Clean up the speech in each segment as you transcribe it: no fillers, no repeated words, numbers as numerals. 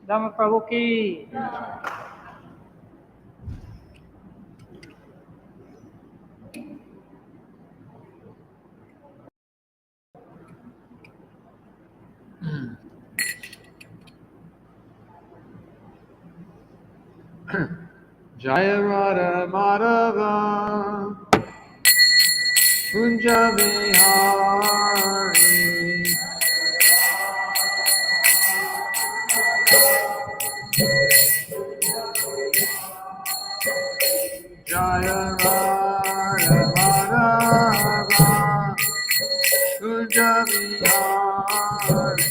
Dhamma Prabhu ki. Jaya Radha Madhava Kunja Vihari Jaya Radha Madhava Kunja Vihari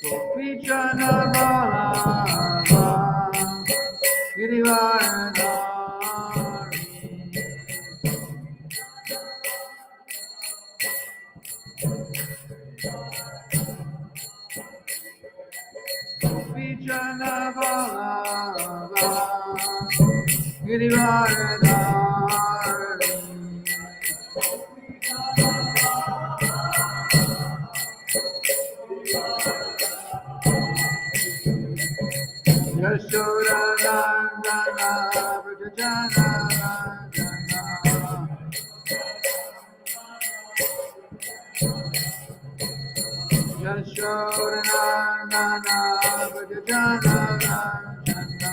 Gopi Jana Balava Girivaradari Gopi Jana Balava Girivaradari Yashoda Nandana Vrajana Nandana Yashoda Nandana Vrajana Nandana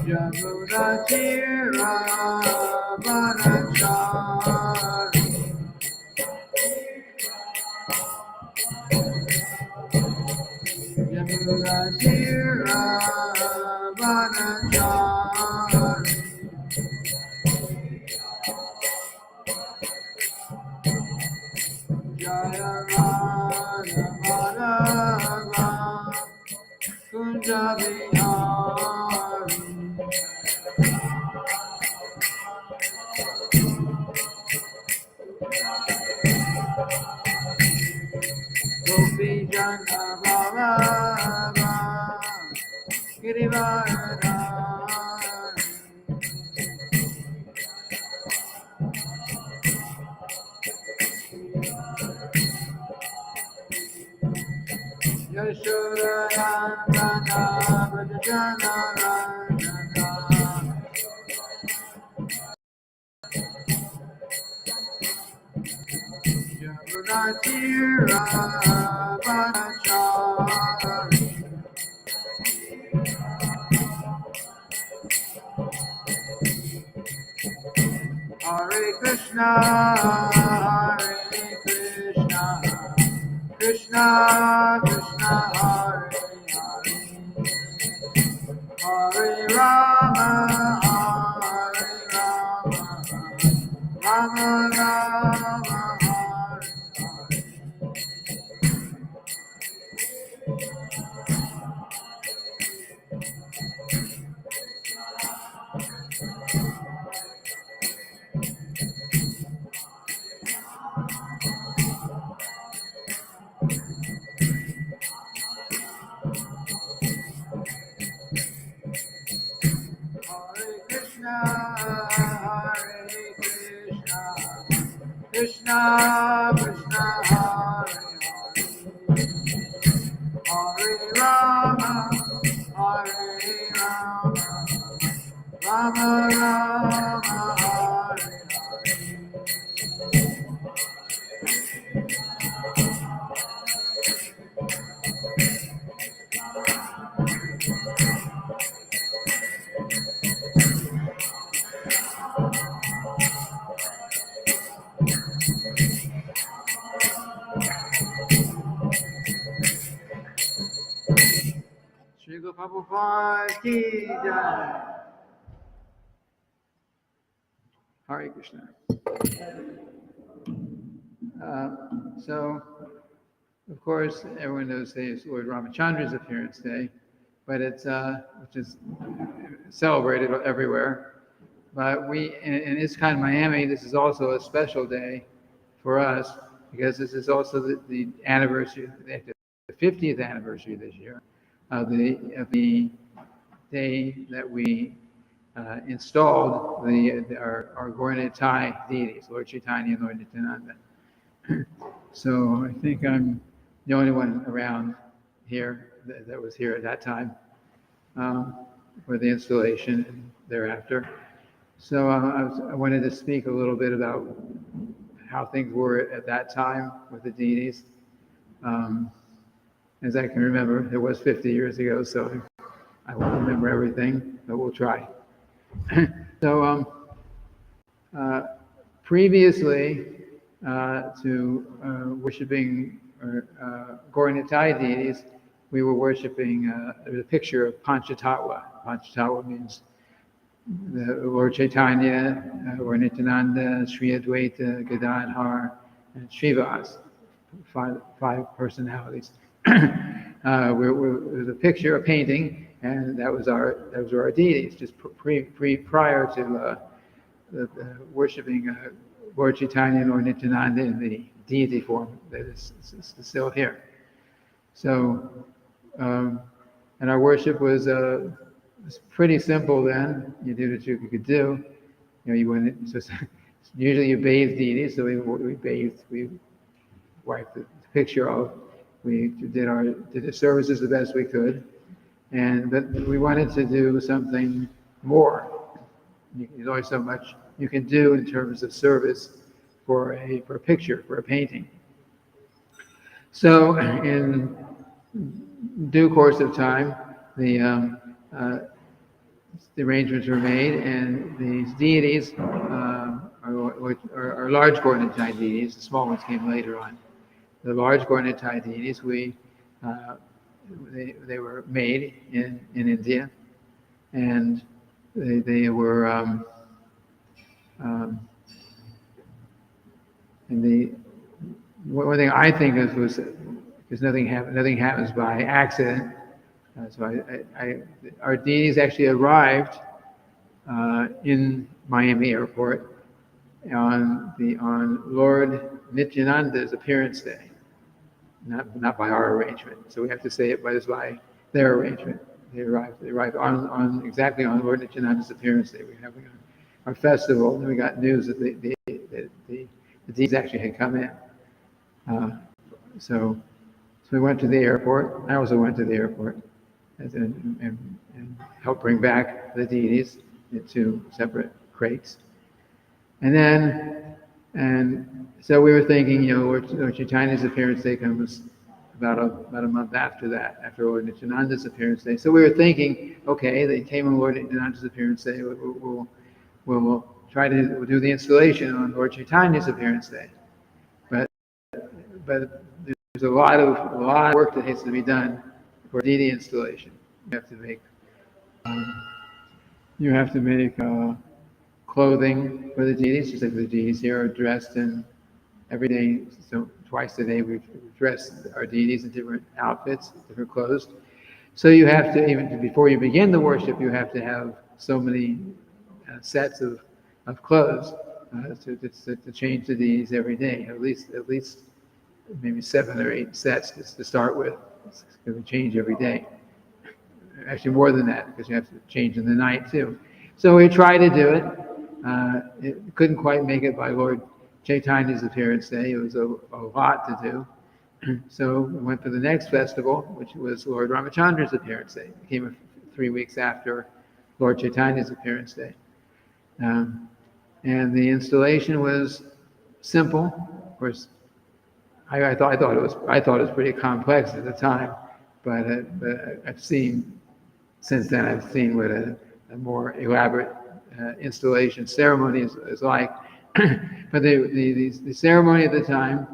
Yamuna Tira Manachari Yamuna Tira Manachari Jaya Radha Madhava Kunja Vihari Gopi Jana Balava Girivaradari Yashoda Nandana Vrajana Nandana Yamuna Tira Manachari Hare Krishna, Hare Krishna, Krishna Krishna, Hare Hare, Hare Rama, Hare Rama, Rama Rama, Hare Hare. Hare Krishna, Hare Krishna, Krishna Krishna, Hare Hare, Hare Rama, Hare Rama, Rama Rama, Hare Hare. Shri Guru Prabhupada ki jai. Hare Krishna. So, of course, everyone knows today is Lord Ramachandra's appearance day, but it's which is celebrated everywhere. But we in ISKCON Miami, this is also a special day for us because this is also the anniversary, the 50th anniversary this year of the day that we installed our Gaura-Nitai deities, Lord Chaitanya and Lord Nityananda. So I think I'm the only one around here that was here at that time for the installation and thereafter. So I wanted to speak a little bit about how things were at that time with the deities. As I can remember, it was 50 years ago, so I won't remember everything, but we'll try. So previously to worshiping Gaura-Nitai deities, we were worshiping the picture of Panchatattva. Panchatattva means the Lord Chaitanya, Lord Nityananda, Sri Advaita, Gadadhar, and Srivas, five personalities. It was a picture, a painting, and those were our deities. Just prior to worshiping Lord Chaitanya and Lord Nityananda in the deity form that is still here. So, and our worship was pretty simple then. You did what you could do. You went. Usually you bathe deities, so we bathed. We wiped the picture off. We did the services the best we could, but we wanted to do something more. There's always so much you can do in terms of service for a picture, for a painting. So in due course of time, the arrangements were made, and these deities are large Gaura-Nitai deities. The small ones came later on. The large Gaura-Nitai deities, they were made in India, and they were and the one thing I think of was because nothing happens by accident. So our deities actually arrived in Miami Airport on Lord Nityananda's appearance day, not by our arrangement. So we have to say it by their arrangement. They arrived on exactly on Lord Nityananda's appearance day. We're having our festival, and we got news that the deities actually had come in. So we went to the airport. I also went to the airport and helped bring back the deities in two separate crates. And so we were thinking, Lord Chaitanya's appearance day comes about a month after that, after Lord Nityananda's appearance day. So we were thinking, okay, they came on Lord Nityananda's appearance day. We'll try to do the installation on Lord Chaitanya's appearance day. But there's a lot of work that has to be done for deity installation. You have to make clothing for the deities, just like the deities here are dressed in every day. So twice a day we dress our deities in different outfits, different clothes. So you have to, even before you begin the worship, you have to have so many sets of clothes to change the deities every day. At least maybe 7 or 8 sets to start with. It's going to change every day. Actually, more than that, because you have to change in the night too. So we tried to do it. It couldn't quite make it by Lord Chaitanya's appearance day. It was a lot to do. So we went to the next festival, which was Lord Ramachandra's appearance day. It came 3 weeks after Lord Chaitanya's appearance day. And the installation was simple. Of course, I thought it was pretty complex at the time, but I've seen since then. I've seen what a more elaborate installation ceremony is like. But the ceremony at the time,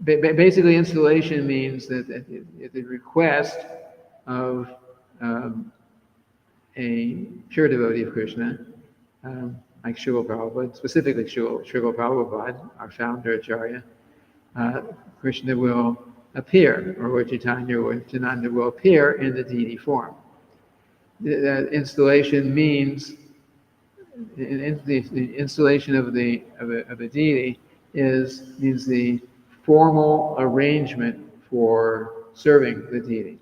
basically, installation means that at the request of a pure devotee of Krishna, like Srila Prabhupada, specifically Srila Prabhupada, our founder Acharya, Krishna will appear, or Lord Chaitanya or Nityananda will appear in the deity form. That installation means the installation of a deity means the formal arrangement for serving the deity.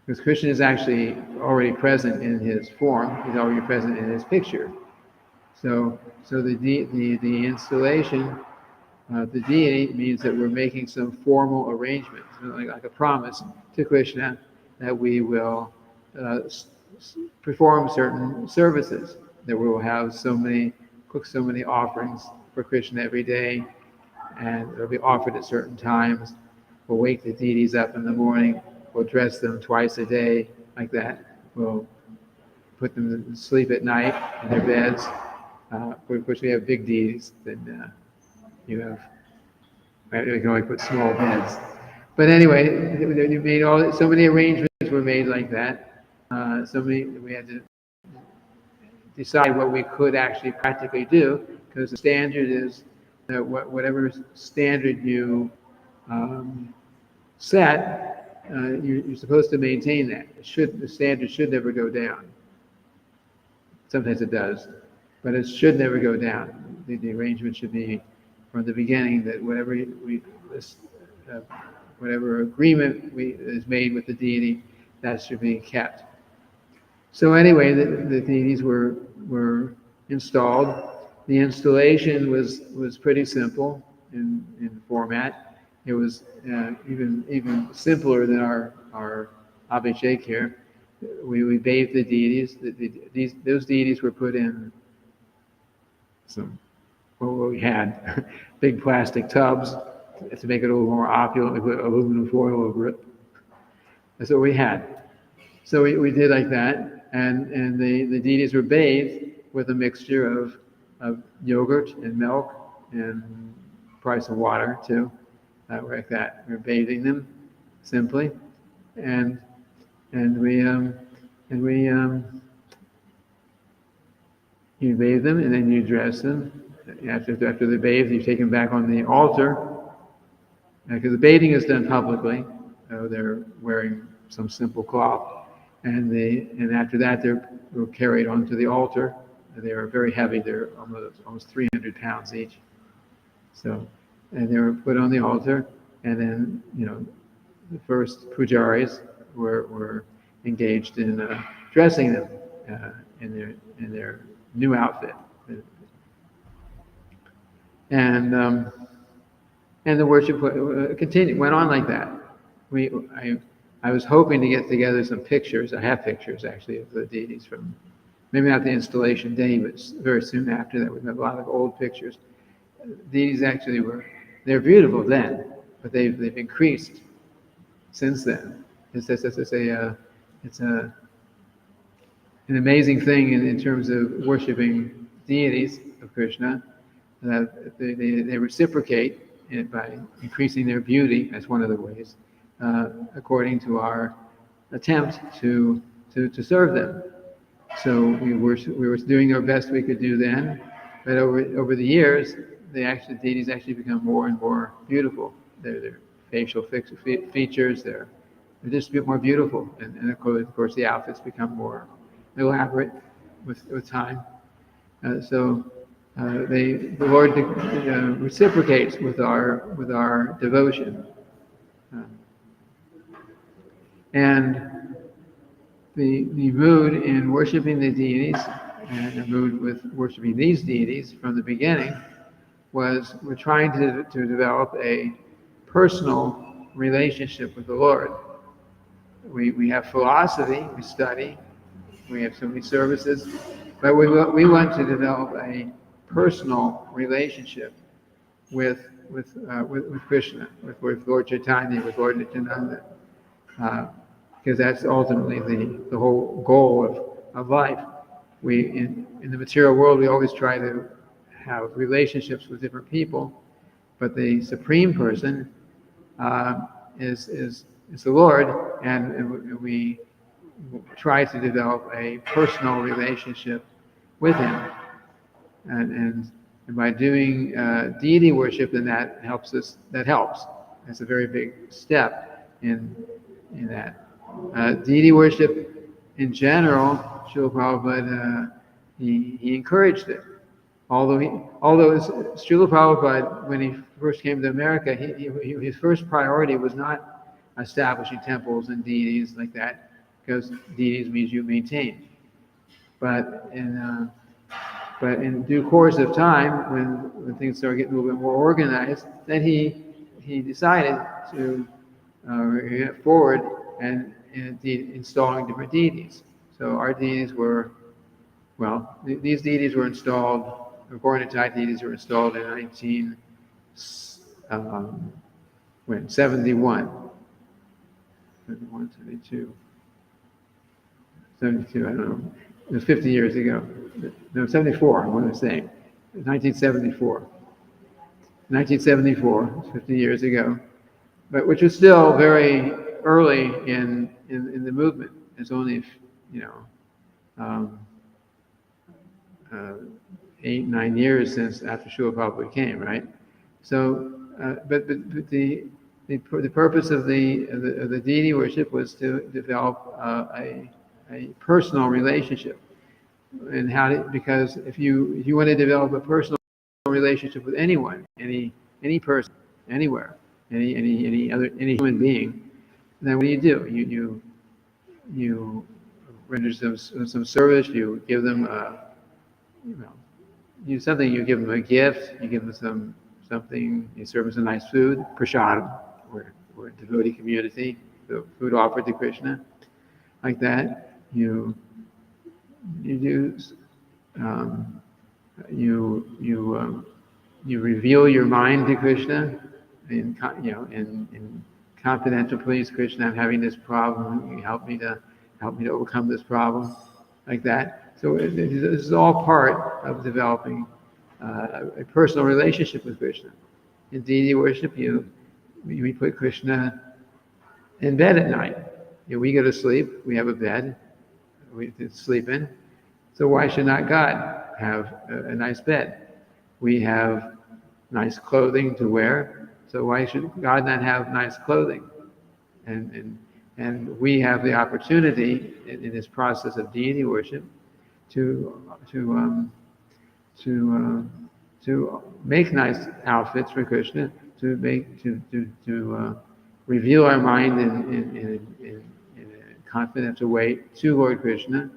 because Krishna is actually already present in his form. He's already present in his picture. So the installation of the deity means that we're making some formal arrangement, like a promise to Krishna that we will perform certain services, that we will have cook so many offerings for Krishna every day, and they'll be offered at certain times. We'll wake the deities up in the morning. We'll dress them twice a day, like that. We'll put them to sleep at night in their beds. Of course, we have big deities. Then you can only put small beds. But anyway, you made so many arrangements were made like that. We had to decide what we could actually practically do, because the standard is that whatever standard you set, you're supposed to maintain that. The standard should never go down. Sometimes it does, but it should never go down. The arrangement should be from the beginning that whatever agreement is made with the deity, that should be kept. So anyway, the deities were installed. The installation was pretty simple in format. It was even simpler than our Abhishek here. We bathed the deities. Those deities were put in we had big plastic tubs to make it a little more opulent. We put aluminum foil over it. That's what we had. So we did like that, and the deities were bathed with a mixture of yogurt and milk and probably some water too, like that. We were bathing them simply, and you bathe them and then you dress them. After they're bathed, you take them back on the altar, because the bathing is done publicly. They're wearing some simple cloth, and after that they're carried onto the altar. They are very heavy. They're almost 300 pounds each. So, and they were put on the altar, and then the first pujaris were engaged in dressing them in their new outfit. And the worship went on like that. I was hoping to get together some pictures. I have pictures actually of the deities from maybe not the installation day, but very soon after that. We have a lot of old pictures. Deities actually they're beautiful then, but they've increased since then. It's an amazing thing in terms of worshiping deities of Krishna. That they reciprocate it by increasing their beauty. That's one of the ways, according to our attempt to serve them. So we were doing our best we could do then, but over the years, the deities actually become more and more beautiful. Their facial features, they're just a bit more beautiful, and of course the outfits become more elaborate with time. The Lord reciprocates with our devotion, and the mood in worshiping the deities and the mood with worshiping these deities from the beginning was we're trying to develop a personal relationship with the Lord. We have philosophy, we study, we have so many services, but we want to develop a personal relationship with Krishna, with Lord Chaitanya, with Lord Nityananda, because that's ultimately the whole goal of life. In the material world, we always try to have relationships with different people, but the supreme person is the Lord, and we try to develop a personal relationship with Him. And by doing deity worship, then that helps us. That helps. That's a very big step in that. Deity worship in general, Srila Prabhupada, he encouraged it. Although Srila Prabhupada, when he first came to America, his first priority was not establishing temples and deities like that. because deities means you maintain. But in due course of time, when things started getting a little bit more organized, then he decided to get forward and installing different deities. So our deities were, well, these deities were installed, Gornatite deities were installed in 1971, 71, 72, 72, I don't know. It was 50 years ago. No, 74, what am I saying? 1974. 1974, 50 years ago, but which was still very early in the movement. It's only, you know, 8, 9 years since after Srila Prabhupada came, right? So, but the purpose of the deity worship was to develop a personal relationship, and because if you want to develop a personal relationship with anyone, any person, anywhere, any human being, then what do? You render some service. You give them you know, you give them a gift. You give them something. You serve them some nice food, prasadam. We're a devotee community. The food offered to Krishna, like that. You do. You reveal your mind to Krishna, in confidential. Please, Krishna, I'm having this problem. You help me to overcome this problem, like that. So this is all part of developing a personal relationship with Krishna. In deity worship, we put Krishna in bed at night. We go to sleep. We have a bed. We sleep in. So why should not God have a nice bed? We have nice clothing to wear. So why should God not have nice clothing? And we have the opportunity in this process of deity worship to make nice outfits for Krishna, to reveal our mind in a confidential way to Lord Krishna,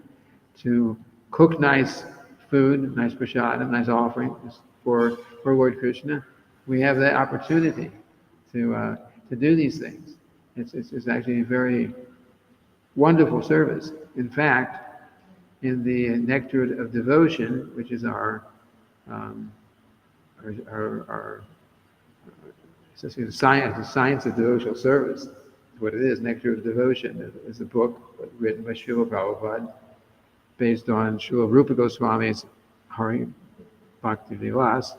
to cook nice food, nice prasadam, nice offerings for Lord Krishna. We have that opportunity to do these things. It's actually a very wonderful service. In fact, in the Nectar of Devotion, which is the science of devotional service, is what it is. Nectar of Devotion is a book written by Srila Prabhupada, based on Srila Rupa Goswami's Hari Bhakti Vilas,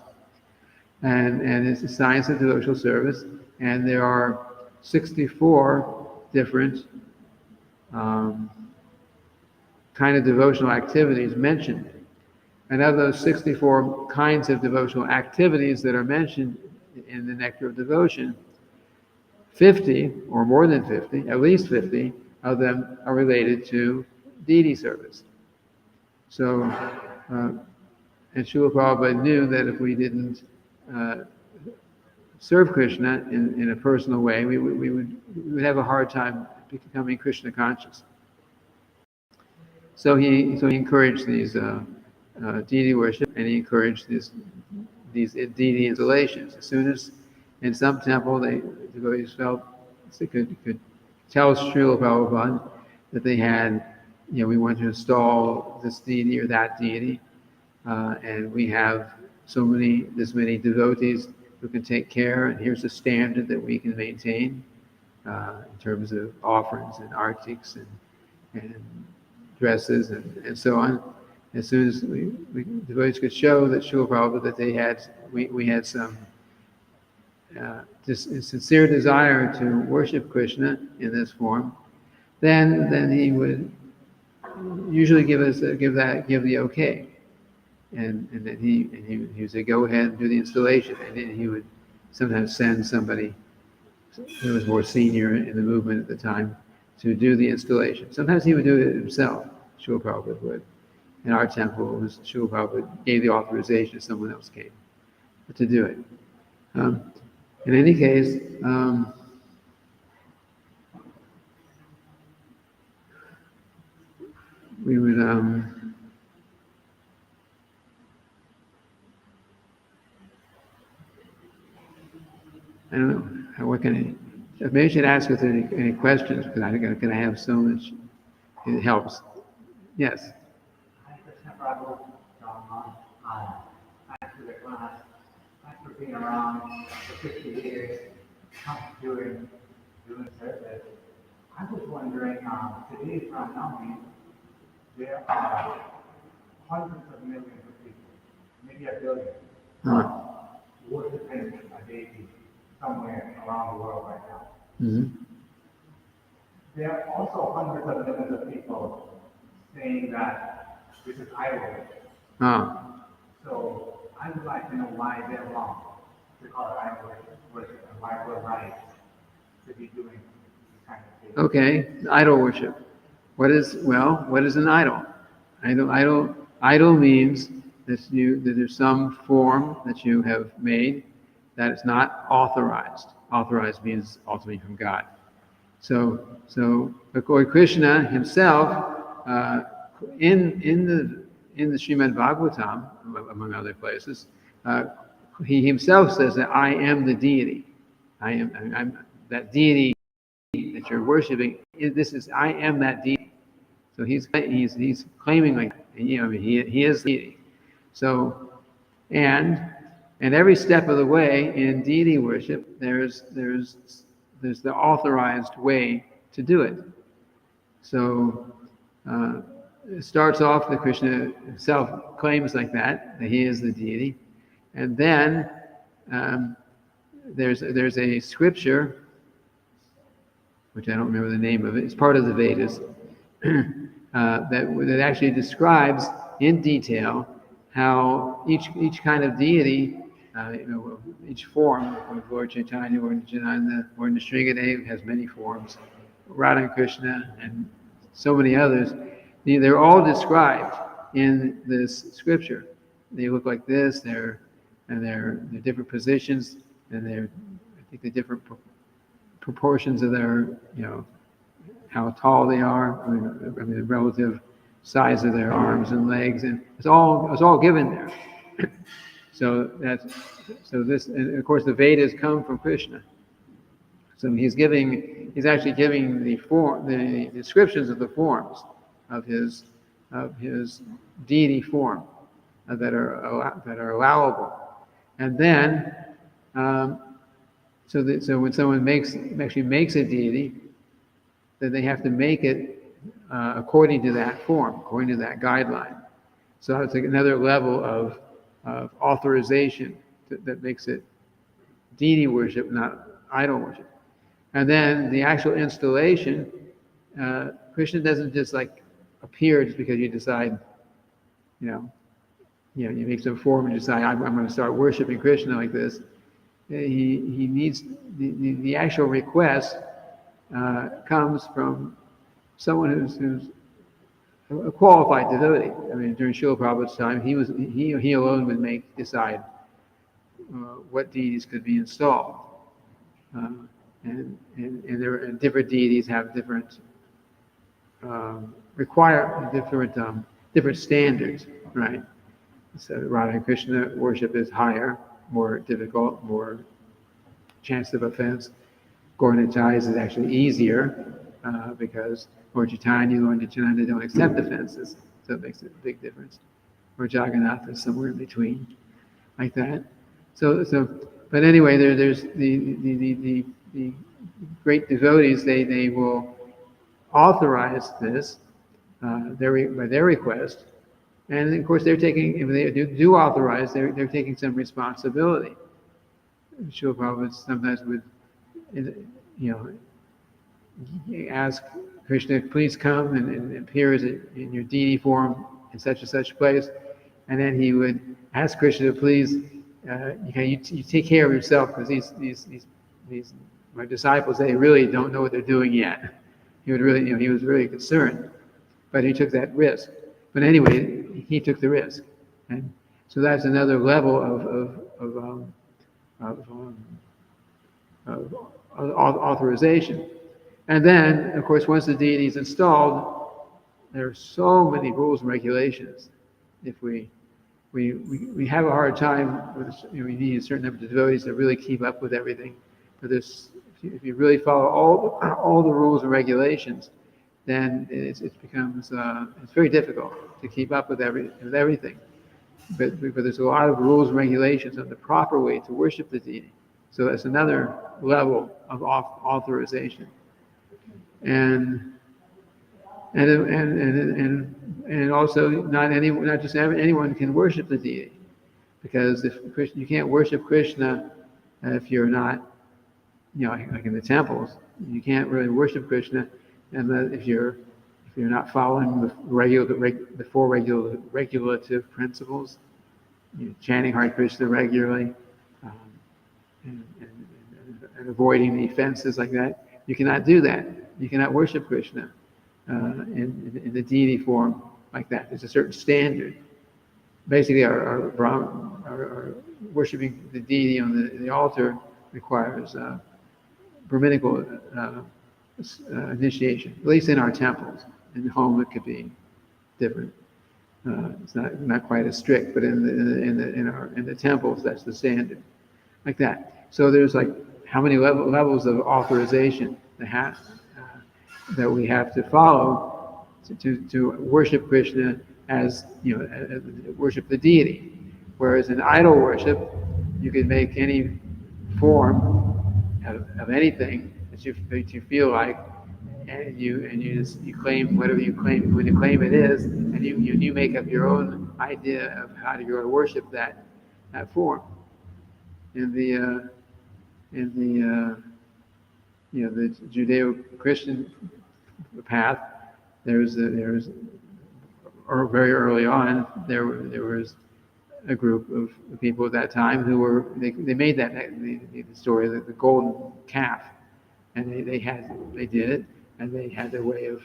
and it's the science of devotional service, and there are 64 different kind of devotional activities mentioned. And of those 64 kinds of devotional activities that are mentioned in the Nectar of Devotion, 50, or more than 50, at least 50 of them are related to deity service. So, and Srila Prabhupada knew that if we didn't serve Krishna in a personal way, we would have a hard time becoming Krishna conscious. So he encouraged these deity worship, and he encouraged these deity installations. As soon as in some temple the devotees felt they could tell Srila Prabhupada that they had, we want to install this deity or that deity, and we have this many devotees who can take care, and here's a standard that we can maintain in terms of offerings and artics and dresses and so on. As soon as the devotees could show that Srila Prabhupada that we had some sincere desire to worship Krishna in this form, then he would usually give the okay, and then he would say, go ahead and do the installation, and then he would sometimes send somebody who was more senior in the movement at the time to do the installation. Sometimes he would do it himself. Srila Prabhupada would. In our temple, Srila Prabhupada gave the authorization, someone else came to do it. In any case, we would, I don't know, what can I, maybe I should ask if there are any questions, because I have so much, it helps. Yes. Hi, Krishna Prabhu, thanks for the class. Thanks for being around for 50 years, doing, doing service. I was wondering, today from Nami, there are hundreds of millions of people, maybe a billion, worshiping a deity somewhere around the world right now. Mm-hmm. There are also hundreds of millions of people saying that this is idol worship. So I would like to know why they're wrong to call it idol worship and why we're right to be doing this kind of thing. Okay, idol worship. What is an idol? Idol means that there's some form that you have made that is not authorized. Authorized means ultimately from God. So Lord Krishna himself, in the Srimad Bhagavatam, among other places, he himself says that I am the deity. I'm that deity that you're worshiping. I am that deity. So he's claiming like, he is the deity. So and every step of the way in deity worship, there's the authorized way to do it. So it starts off that Krishna himself claims like that he is the deity, and then there's a scripture, which I don't remember the name of it. It's part of the Vedas that actually describes in detail how each kind of deity, each form of Lord Chaitanya or Nityananda or Nrsingadev has many forms, Radha and Krishna and so many others. They're all described in this scripture. They look like this. They're different positions, and I think the different proportions of their, how tall they are. I mean the relative size of their arms and legs, and it's all given there. So this, and of course the Vedas come from Krishna. So he's actually giving the descriptions of the forms of his deity form that are allowable, and then so when someone actually makes a deity, then they have to make it according to that form, according to that guideline. So it's like another level of authorization that makes it deity worship, not idol worship. And then the actual installation, Krishna doesn't just like appear just because you decide, you make some form and decide I'm going to start worshiping Krishna like this. He needs the actual request comes from someone who's a qualified devotee. I mean, during Srila Prabhupada's time, he alone would decide what deities could be installed, and different deities have different different standards, right? So Radha and Krishna worship is higher, more difficult, more chance of offense. Gaur Nitai is actually easier because Lord Chaitanya and Lord Nityananda don't accept offenses, so it makes a big difference. Or Jagannath is somewhere in between, like that. But anyway, there's the great devotees. They will authorize this by their request, and of course they're taking, if they do authorize, they're taking some responsibility. Srila Prabhupada sometimes would, ask Krishna, please come and appear in your deity form in such and such place, and then he would ask Krishna to please, you take care of yourself, because these my disciples, they really don't know what they're doing yet. He would really, he was really concerned, but he took that risk. But anyway, he took the risk, and so that's another level of authorization. And then, of course, once the deity is installed, there are so many rules and regulations. If we have a hard time with, we need a certain number of devotees to really keep up with everything. But if you really follow all the rules and regulations, then it becomes it's very difficult to keep up with everything. But there's a lot of rules and regulations on the proper way to worship the deity. So that's another level of authorization. And also not just anyone can worship the deity, because you can't worship Krishna if you're not, like in the temples, you can't really worship Krishna, and if you're not following the four regulative principles, chanting Hare Krishna regularly, and avoiding the offenses like that, you cannot do that. You cannot worship Krishna in the deity form like that. There's a certain standard. Basically, our worshiping the deity on the altar requires Brahminical initiation, at least in our temples. In the home, it could be different. It's not quite as strict, but in the temples, that's the standard, like that. So there's like how many levels of authorization that we have to follow to worship Krishna as worship the deity. Whereas in idol worship, you can make any form of anything that you feel like, and you claim whatever you claim when you claim it is, and you make up your own idea of how you're going to worship that form. In the the Judeo-Christian path, or very early on, there was a group of people at that time who they made the story of the golden calf, and they did it, and they had their way of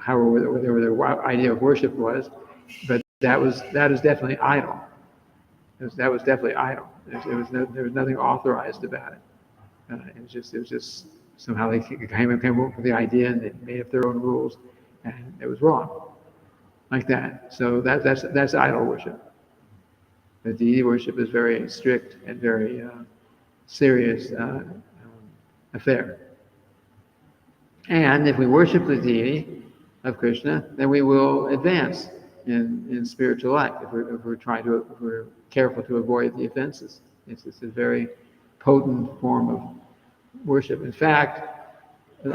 whatever their idea of worship was, but that was definitely idol. That was definitely idol. There was nothing authorized about it. It was just somehow they came up with the idea, and they made up their own rules, and it was wrong, like that. So that's idol worship. The deity worship is very strict and very serious affair. And if we worship the deity of Krishna, then we will advance in spiritual life. If we're careful to avoid the offenses, it's a very potent form of worship. In fact, as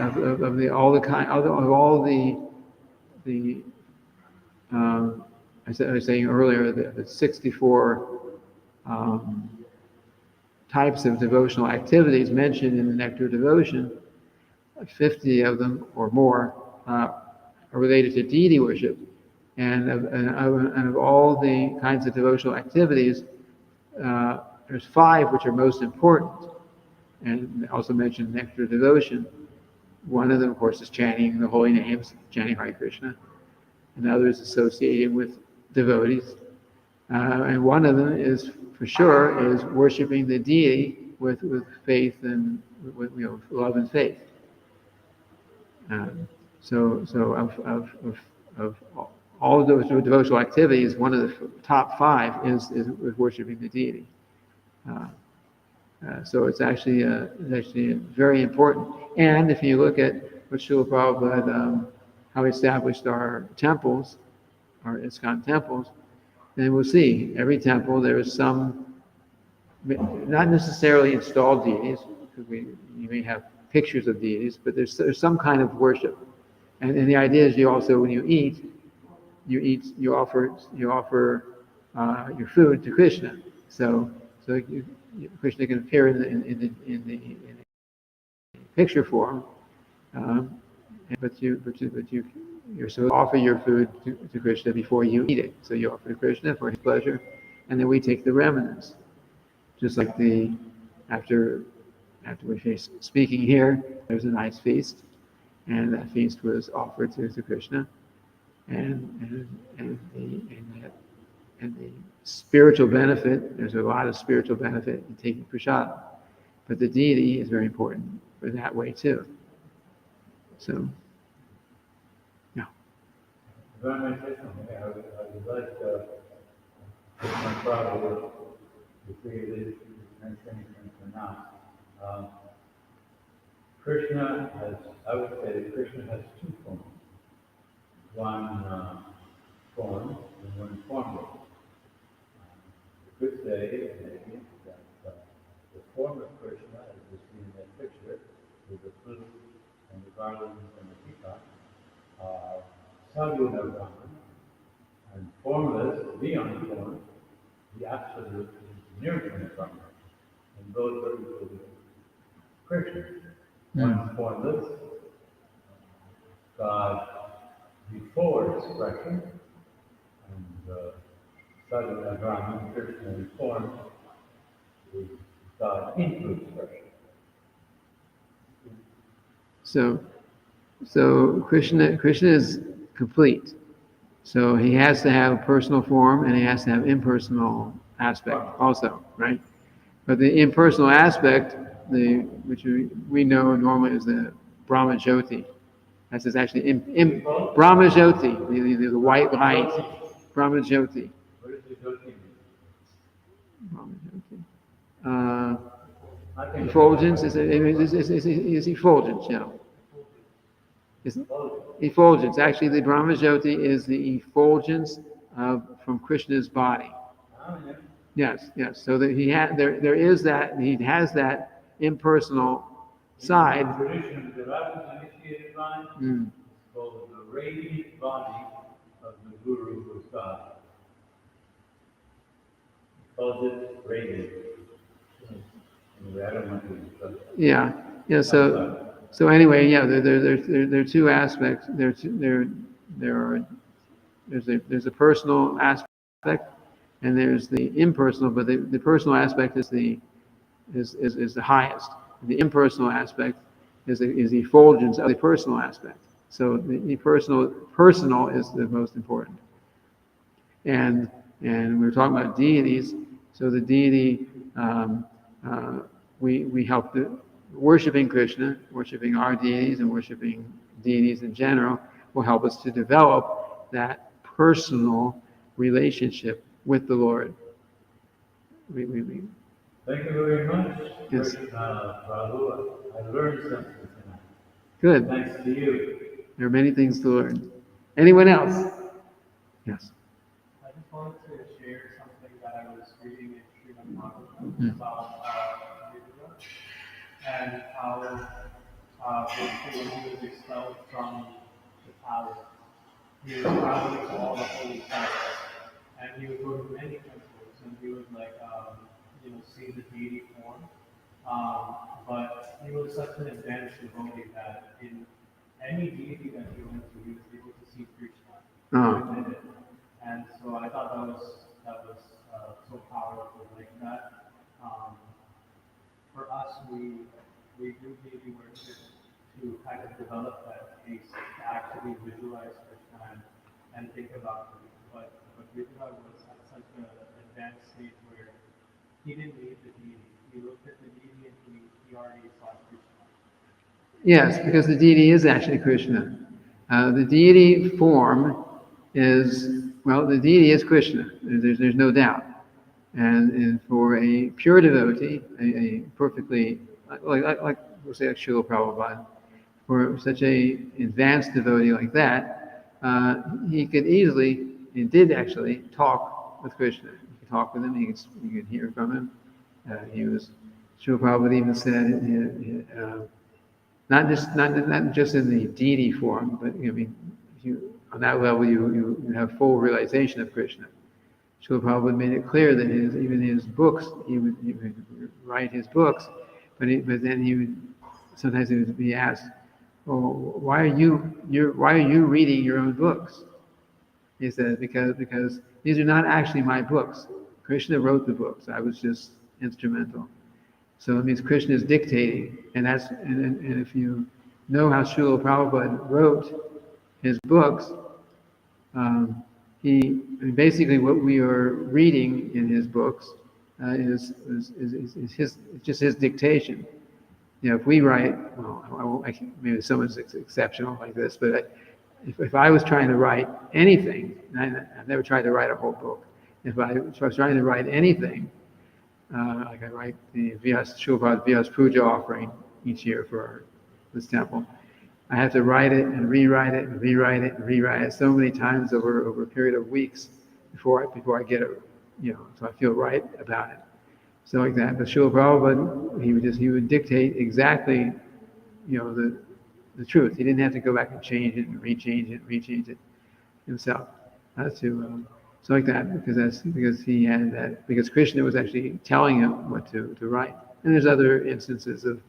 I was saying earlier, the 64 types of devotional activities mentioned in the Nectar Devotion, 50 of them or more are related to deity worship. And of all the kinds of devotional activities, there's 5 which are most important. And also mentioned Nectar Devotion. One of them, of course, is chanting the holy names, chanting Hare Krishna. Another is associating with devotees. And one of them is, for sure, is worshiping the deity with faith and with love and faith. So of all of those devotional activities, one of the top 5 is worshiping the deity. So it's actually very important. And if you look at what Srila Prabhupada, how he established our temples, our ISKCON temples, then we'll see every temple there is some, not necessarily installed deities, because you may have pictures of deities, but there's some kind of worship. And the idea is when you offer your food to Krishna. So Krishna can appear in the picture form, but you're supposed to offer your food to Krishna before you eat it. So you offer to Krishna for his pleasure, and then we take the remnants. Just like after we finish speaking here, there's a nice feast, and that feast was offered to Krishna, and the spiritual benefit. There's a lot of spiritual benefit in taking prasad, but the deity is very important for that way too. So, yeah. If I may say something, I would like my father to say this and anything for now. Krishna has, I would say that Krishna has two forms. One form and one formless. You could say maybe that the form of Krishna, as you see in that picture, with the flute and the garlands and the peacock, are Saguna Brahman, and formless, beyond form, the absolute is Nirguna Brahman. And those are equal to Krishna. One formless, God before expression, and Saguna Brahman, Krishna in form, is God into expression. So Krishna is complete. So he has to have a personal form and he has to have impersonal aspect also, right? But the impersonal aspect, which we know normally as the Brahma Jyoti, that's actually Brahma Jyoti, the white light, Brahma Jyoti. What does the Jyoti mean? Brahma Jyoti. Effulgence is effulgence, yeah. It's effulgence. Actually, the Brahma Jyoti is the effulgence from Krishna's body. Yes. So that there is that, he has that impersonal side. The tradition of the Devatas initiated line is called the radiant body of the Guru who is God. He calls it radiant. Anyway, I don't want to discuss that. Yeah. So anyway, yeah, there are two aspects. There's a personal aspect, and there's the impersonal. But the personal aspect is the highest. The impersonal aspect is the effulgence of the personal aspect. So the personal is the most important. And we were talking about deities. So the deity, we help worshiping Krishna, worshiping our deities, and worshiping deities in general will help us to develop that personal relationship with the Lord. Thank you very much. Yes. Prabhu, I learned something tonight. Good. Thanks to you. There are many things to learn. Anyone else? Yes. I just wanted to share something that I was reading in Srimad Bhagavatam about Vidura and how basically when he was expelled from the palace, he was traveling to all the holy sites, and he would go to many temples, and he would see the deity form. But he was such an advanced devotee that in any deity that he went to, he was able to see Krishna within it. And so I thought that was so powerful, like that. For us, we do deity worship to kind of develop that taste to actually visualize Krishna and think about him. But Vidura was at such an advanced stage where he didn't need the deity. He looked at the deity and he already saw Krishna. Yes, because the deity is actually Krishna. The deity form the deity is Krishna. There's no doubt. And for a pure devotee, a perfectly, like we'll say like Srila Prabhupada, for such a advanced devotee like that, he could easily, and did actually, talk with Krishna. He could talk with him, you could hear from him. Srila Prabhupada even said, not just in the deity form, but on that level you have full realization of Krishna. Srila Prabhupada made it clear that even his books, he would write his books, but then he would sometimes he would be asked, "Oh, why are you reading your own books?" He said, "Because these are not actually my books. Krishna wrote the books. I was just instrumental." So it means Krishna is dictating, and if you know how Srila Prabhupada wrote his books, basically what we are reading in his books is just his dictation. If we write, maybe someone's exceptional like this, but if I was trying to write anything, and I've never tried to write a whole book, if I was trying to write anything, like I write the Srila Vyas Puja offering each year for this temple, I have to write it and rewrite it and rewrite it and rewrite it so many times over a period of weeks before I get it, so I feel right about it. So like that. But Srila Prabhupada, he would dictate exactly, the truth. He didn't have to go back and change it and rechange it himself. So like that, because Krishna was actually telling him what to write. And there's other instances of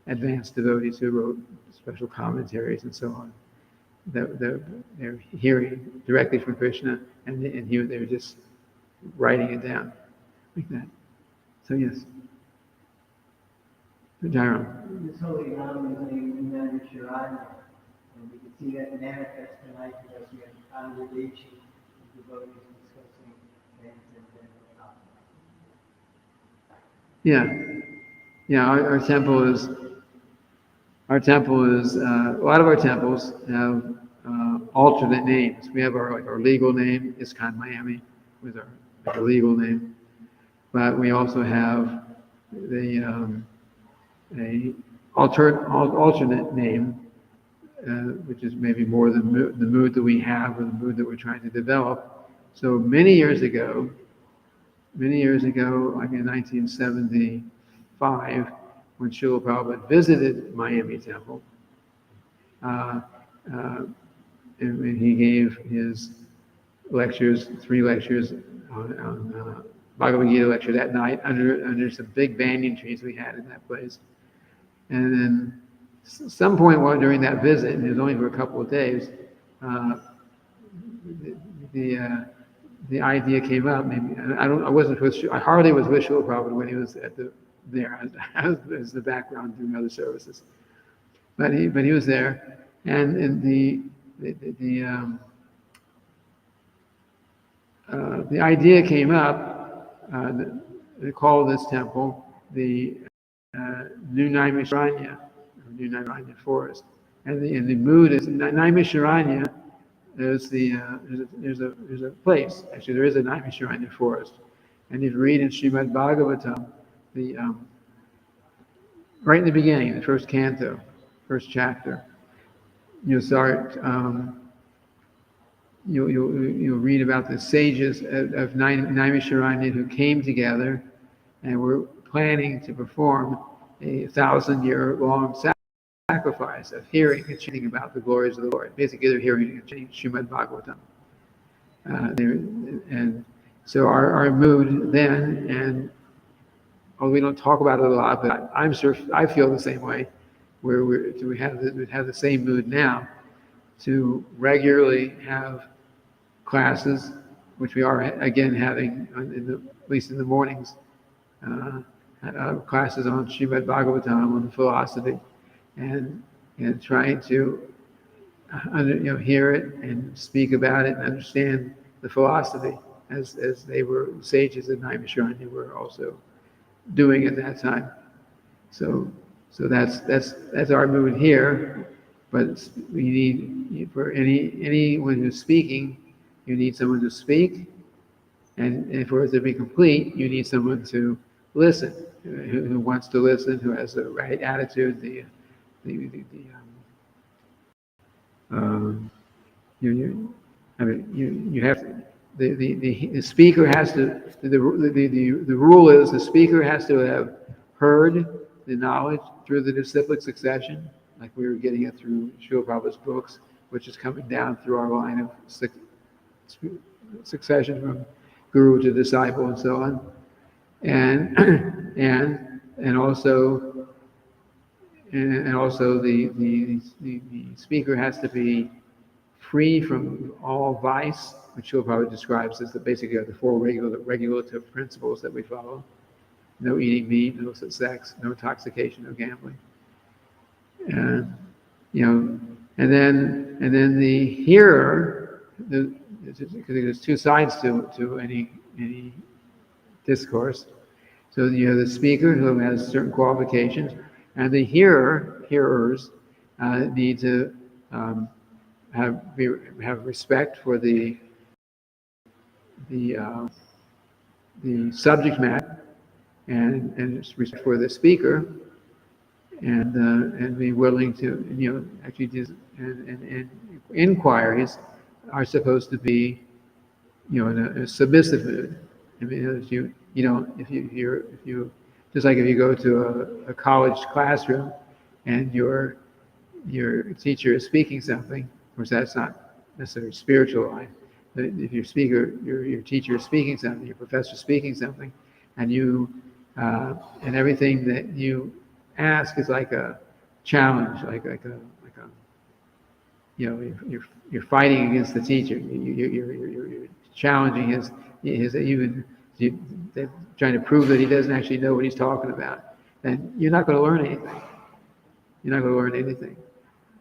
advanced devotees who wrote special commentaries and so on. They're hearing directly from Krishna, and they were just writing it down like that. So yes. Jairam. This holy Ram is named Naimisharanya, and we can see that manifest tonight because we have a congregation of devotees discussing things and Yeah. Our temple is. A lot of our temples have alternate names. We have our legal name, ISKCON Miami, with our legal name, but we also have a alternate name, which is maybe more the mood that we have or the mood that we're trying to develop. So many years ago, like in 1975, when Srila Prabhupada visited Miami Temple, and he gave his lectures, 3 lectures on Bhagavad Gita lecture that night under some big banyan trees we had in that place. And then some point during that visit, and it was only for a couple of days, the idea came up. Maybe I hardly was with Srila Prabhupada when he was there as the background doing other services, but he was there, and the idea came up to call this temple the New Naimisharanya, New Naimisharanya forest, and the mood is Naimisharanya. There's a place. Actually, there is a Naimisharanya forest, and if you read in Srimad Bhagavatam, right in the beginning, the first canto, first chapter, you'll start. You'll read about the sages of Naimisharanya who came together and were planning to perform a 1,000-year-long sacrifice of hearing and chanting about the glories of the Lord. Basically, they're hearing and chanting Srimad Bhagavatam. And so our mood then, and although we don't talk about it a lot, but I'm sure I feel the same way, where we have the same mood now, to regularly have classes, which we are again having at least in the mornings, classes on Srimad Bhagavatam, on the philosophy, and trying to hear it and speak about it and understand the philosophy as they were sages in Naimisharanya were also doing at that time. So that's our mood here. But we need, for anyone who's speaking, you need someone to speak, and for it to be complete, you need someone to listen, who wants to listen, who has the right attitude. The speaker has to. The rule is the speaker has to have heard the knowledge through the disciplic succession, like we were getting it through Srila Prabhupada's books, which is coming down through our line of succession from guru to disciple and so on, and also the speaker has to be free from all vice, which Srila Prabhupada describes as basically the 4 regulative principles that we follow: no eating meat, no sex, no intoxication, no gambling. And then the hearer, because there's 2 sides to any discourse. So you have the speaker who has certain qualifications, and the hearers need to have respect for the subject matter and respect for the speaker, and be willing to, actually just and inquiries are supposed to be, in a submissive mood. I mean, if you just like if you go to a college classroom and your teacher is speaking something, of course that's not necessarily spiritual life, but if your teacher is speaking something, your professor is speaking something, and and everything that you ask is like a challenge, like a you're fighting against the teacher. You're challenging his even they're trying to prove that he doesn't actually know what he's talking about. Then you're not going to learn anything. You're not going to learn anything.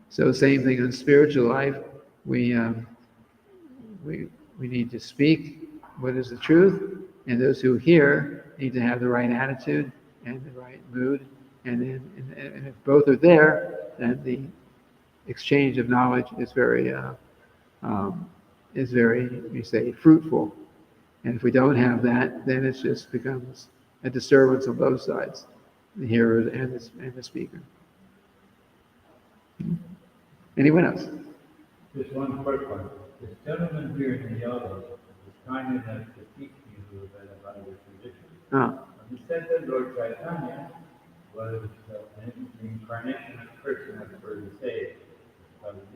So same thing in spiritual life. We need to speak what is the truth, and those who hear need to have the right attitude and the right mood. And if both are there, then the exchange of knowledge is very, we say, fruitful. And if we don't have that, then it just becomes a disturbance on both sides, the hearer and the speaker. Anyone else? Just one quick one. This gentleman here in the audience is kind enough to teach you a little bit about your tradition. He said that Lord Chaitanya was the incarnation of Krishna for the sage.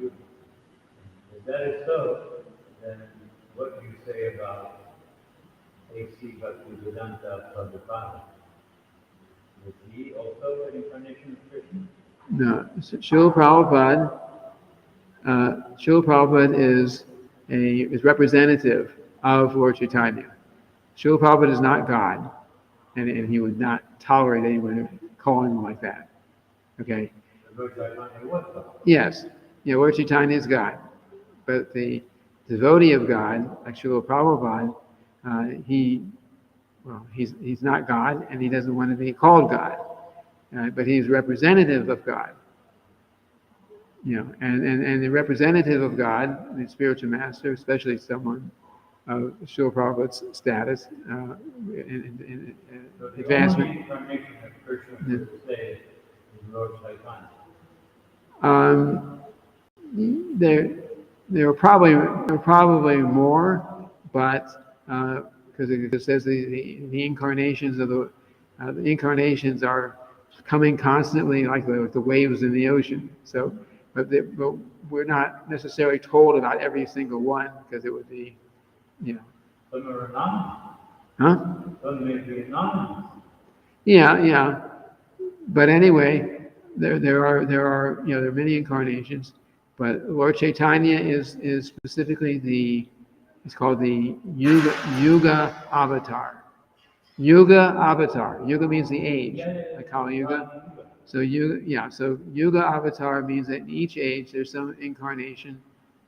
If that is so, then what do you say about A.C. Bhaktivedanta Prabhupada? Was he also an incarnation of Krishna? No. Srila Prabhupada is representative of Lord Chaitanya. Srila Prabhupada is not God, and he would not tolerate anyone calling him like that. Okay? Lord Chaitanya was God. Yes. Lord Chaitanya is God. But the devotee of God, like Srila Prabhupada, he's not God, and he doesn't want to be called God. But he's representative of God. And the representative of God, the spiritual master, especially someone of Srila Prabhupada's status, in advancement. The only incarnation of Krishna to say is Lord Chaitanya. There are probably more, but because it says the incarnations of the incarnations are coming constantly, like the waves in the ocean. So, but we're not necessarily told about every single one, because it would be, Some are anonymous. Huh? Some may be anonymous. Yeah. But anyway, there are many incarnations, but Lord Chaitanya is specifically it's called the Yuga Avatar. Yuga Avatar. Yuga means the age, like Kali Yuga. So Yuga Avatar means that in each age there's some incarnation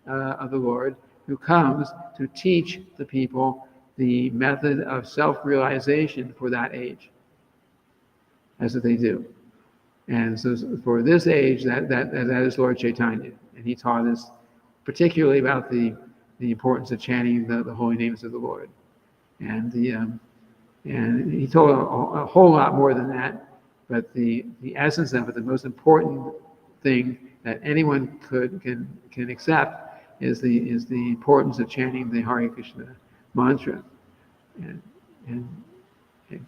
of the Lord who comes to teach the people the method of self-realization for that age. That's what they do. And so for this age, that is Lord Chaitanya. And he taught us particularly about the importance of chanting the holy names of the Lord. And he told a whole lot more than that, but the essence of it, the most important thing that anyone can accept is the importance of chanting the Hare Krishna mantra. And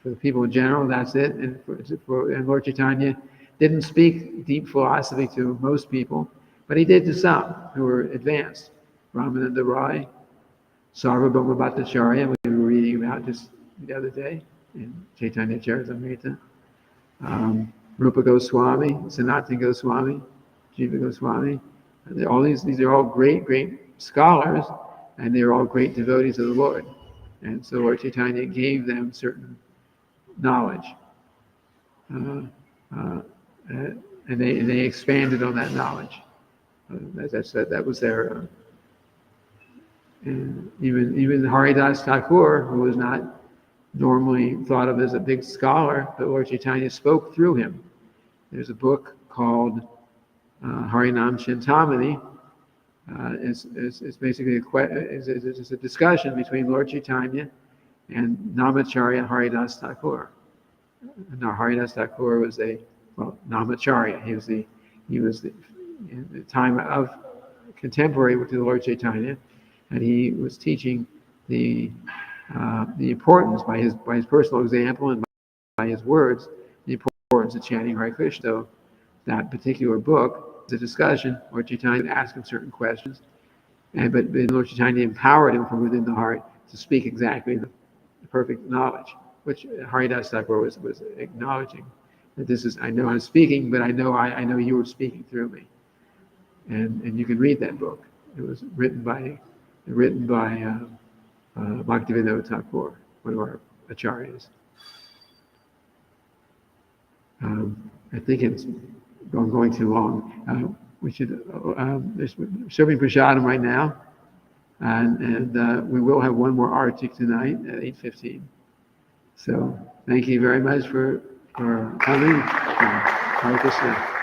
for the people in general, that's it. And Lord Chaitanya didn't speak deep philosophy to most people, but he did to some who were advanced. Ramananda Rai, Sarvabhauma Bhattacharya, we were reading about just the other day in Chaitanya Charitamrita. Rupa Goswami, Sanatana Goswami, Jiva Goswami. These are all great scholars, and they're all great devotees of the Lord. And so Lord Chaitanya gave them certain knowledge. And they expanded on that knowledge. That was their. And even Haridas Thakur, who was not normally thought of as a big scholar, but Lord Chaitanya spoke through him. There's a book called Harinam Chintamani, is basically is a discussion between Lord Chaitanya and Namacharya Haridas Thakur. Now, Haridas Thakur was Namacharya. He was in the time of contemporary with the Lord Chaitanya, and he was teaching the importance by his personal example and by his words, the importance of chanting Hare Krishna. So that particular book is a discussion where Chaitanya would ask him certain questions, but Lord Chaitanya empowered him from within the heart to speak exactly the perfect knowledge, which Haridas Thakur was acknowledging that this is, I know I'm speaking, but I know you were speaking through me, and you can read that book. It was written by Bhaktivinoda Thakur, one of our acharyas. I think it's going too long. We should. There's serving prasadam right now, and we will have one more arati tonight at 8:15. So thank you very much for coming. Hare Krishna.